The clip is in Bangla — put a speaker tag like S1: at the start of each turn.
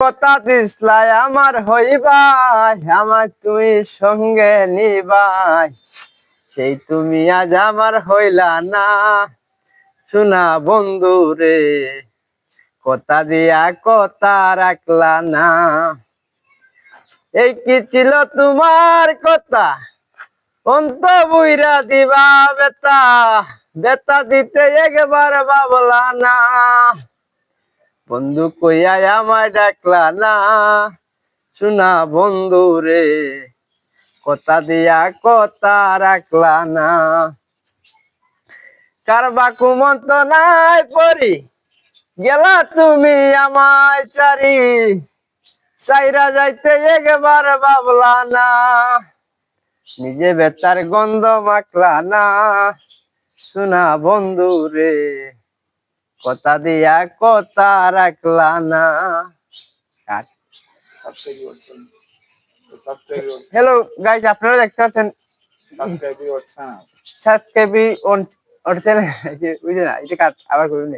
S1: কথা দিসলাই আমার হইবাই, আমার তুই সঙ্গে নিবাই, সেই তুমি আজ আমার হইলা না। শোনা বন্ধু রে, কথা দিয়া কথা রাখলা না। এই কি ছিল তোমার কথা, অন্ত বুইরা দিবা বেতা, বেতা দিতে একবার ভাবলা না। বন্ধু কইয়া আমায় ডাকলা না। শোনা বন্ধু রে, কথা দিয়া কথা রাখলা না। কারবা কুমন্ত নাই পরি, গেলা তুমি আমায় চারি, চাইরা যাইতে একবার ভাবলা না। নিজে বেতার গন্ধ মাখলা না। শোনা বন্ধু রে, কথা দিয়া কথা রাখলা না। হ্যালো গাইস, আপনারা দেখতে পাচ্ছেন সাবস্ক্রাইব ওর চ্যানেল, বুঝলেন? এটা কাট আবার করুন।